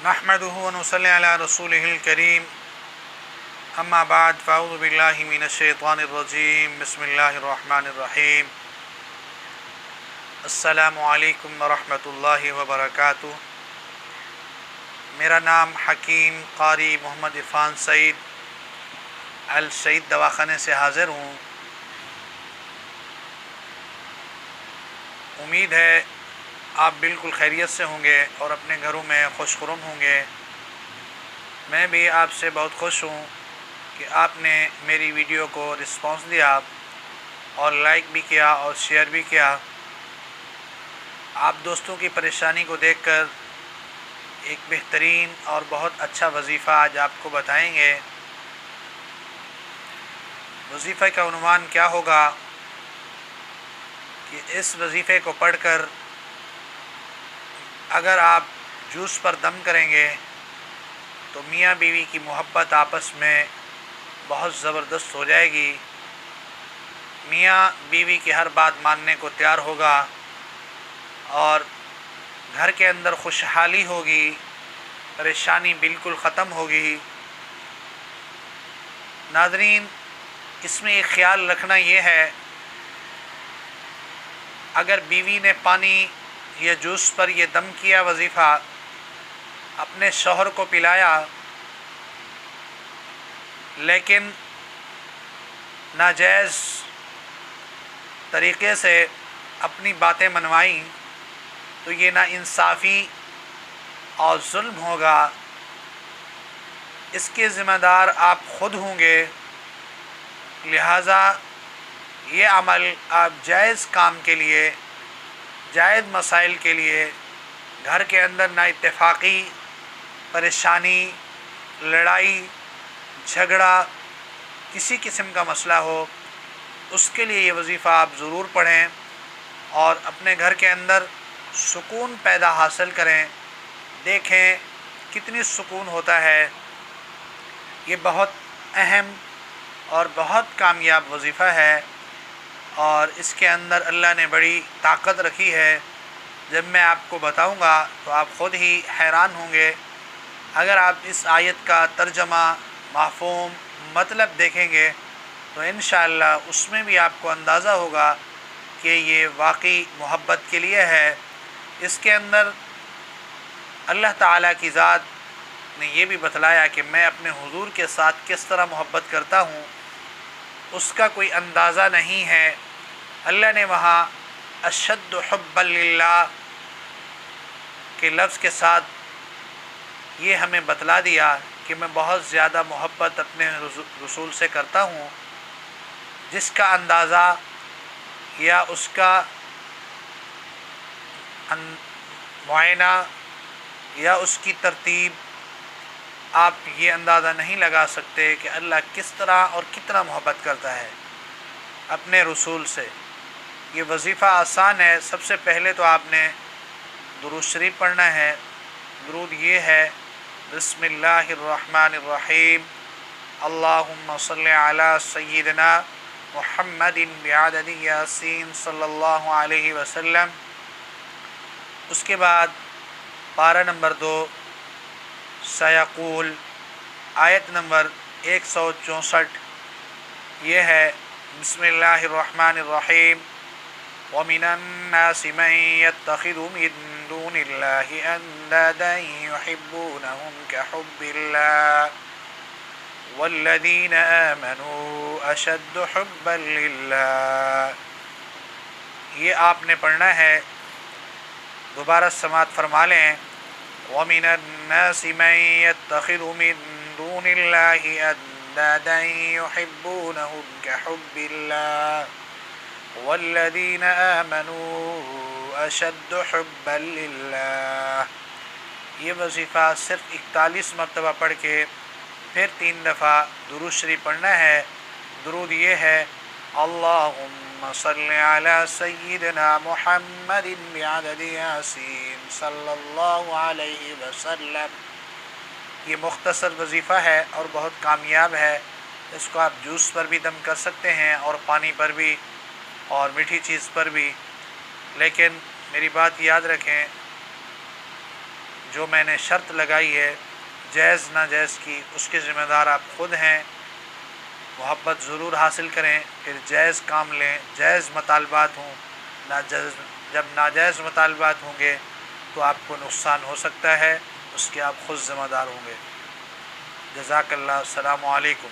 نحمده ونصلي على رسوله الكريم اما بعد فاعوذ بالله من الشیطان الرجیم بسم اللہ الرحمن الرحیم السلام علیکم ورحمۃ اللہ وبرکاتہ۔ میرا نام حکیم قاری محمد عرفان سعید السعید دواخانے سے حاضر ہوں۔ امید ہے آپ بالکل خیریت سے ہوں گے اور اپنے گھروں میں خوش خرم ہوں گے۔ میں بھی آپ سے بہت خوش ہوں کہ آپ نے میری ویڈیو کو رسپانس دیا اور لائک بھی کیا اور شیئر بھی کیا۔ آپ دوستوں کی پریشانی کو دیکھ کر ایک بہترین اور بہت اچھا وظیفہ آج آپ کو بتائیں گے۔ وظیفے کا عنوان کیا ہوگا کہ اس وظیفے کو پڑھ کر اگر آپ جوس پر دم کریں گے تو میاں بیوی کی محبت آپس میں بہت زبردست ہو جائے گی۔ میاں بیوی کی ہر بات ماننے کو تیار ہوگا اور گھر کے اندر خوشحالی ہوگی، پریشانی بالکل ختم ہوگی۔ ناظرین، اس میں ایک خیال رکھنا یہ ہے، اگر بیوی نے پانی یا جوس پر یہ دم کیا وظیفہ اپنے شوہر کو پلایا لیکن ناجائز طریقے سے اپنی باتیں منوائیں تو یہ ناانصافی اور ظلم ہوگا۔ اس کے ذمہ دار آپ خود ہوں گے، لہٰذا یہ عمل آپ جائز کام کے لیے، جائز مسائل کے لیے، گھر کے اندر نا اتفاقی، پریشانی، لڑائی جھگڑا، کسی قسم کا مسئلہ ہو، اس کے لیے یہ وظیفہ آپ ضرور پڑھیں اور اپنے گھر کے اندر سکون پیدا حاصل کریں۔ دیکھیں کتنی سکون ہوتا ہے۔ یہ بہت اہم اور بہت کامیاب وظیفہ ہے اور اس کے اندر اللہ نے بڑی طاقت رکھی ہے۔ جب میں آپ کو بتاؤں گا تو آپ خود ہی حیران ہوں گے۔ اگر آپ اس آیت کا ترجمہ، مفہوم، مطلب دیکھیں گے تو انشاءاللہ اس میں بھی آپ کو اندازہ ہوگا کہ یہ واقعی محبت کے لیے ہے۔ اس کے اندر اللہ تعالیٰ کی ذات نے یہ بھی بتلایا کہ میں اپنے حضور کے ساتھ کس طرح محبت کرتا ہوں، اس کا کوئی اندازہ نہیں ہے۔ اللہ نے وہاں اشد حبا للہ کے لفظ کے ساتھ یہ ہمیں بتلا دیا کہ میں بہت زیادہ محبت اپنے رسول سے کرتا ہوں، جس کا اندازہ یا اس کا معائنہ یا اس کی ترتیب آپ یہ اندازہ نہیں لگا سکتے کہ اللہ کس طرح اور کتنا محبت کرتا ہے اپنے رسول سے۔ یہ وظیفہ آسان ہے۔ سب سے پہلے تو آپ نے درود شریف پڑھنا ہے۔ درود یہ ہے: بسم اللہ الرحمن الرحیم، اللہم صلی علی سیدنا محمد بعدد یاسین صلی اللہ علیہ وسلم۔ اس کے بعد پارہ نمبر 2 سیقول، آیت نمبر 164 یہ ہے: بسم اللہ الرحمن الرحیم، وَمِنَ النَّاسِ مَن يَتَّخِذُ مِن دُونِ اللَّهِ أَندَادًا يُحِبُّونَهُمْ كَحُبِّ اللَّهِ وَالَّذِينَ آمَنُوا أَشَدُّ حُبًّا لِلَّهِ۔ یہ آپ نے پڑھنا ہے، دوبارہ سماعت فرما لیں۔ وَمِنَ النَّاسِ مَن يَتَّخِذُ مِن دُونِ اللَّهِ أَندَادًا يُحِبُّونَهُمْ كَحُبِّ اللَّهِ وَالَّذِينَ آمَنُوا أَشَدُّ حُبًّا لِلَّهِ۔ یہ وظیفہ صرف 41 مرتبہ پڑھ کے پھر 3 دفعہ درود شریف پڑھنا ہے۔ درود یہ ہے: اللہم صلی علی سیدنا محمد بعدد یاسین صلی اللہ علیہ وسلم۔ یہ مختصر وظیفہ ہے اور بہت کامیاب ہے۔ اس کو آپ جوس پر بھی دم کر سکتے ہیں اور پانی پر بھی اور میٹھی چیز پر بھی، لیکن میری بات یاد رکھیں، جو میں نے شرط لگائی ہے جائز ناجائز کی، اس کے ذمہ دار آپ خود ہیں۔ محبت ضرور حاصل کریں، پھر جائز کام لیں، جائز مطالبات ہوں۔ ناجائز جب ناجائز مطالبات ہوں گے تو آپ کو نقصان ہو سکتا ہے، اس کے آپ خود ذمہ دار ہوں گے۔ جزاک اللہ۔ السلام علیکم۔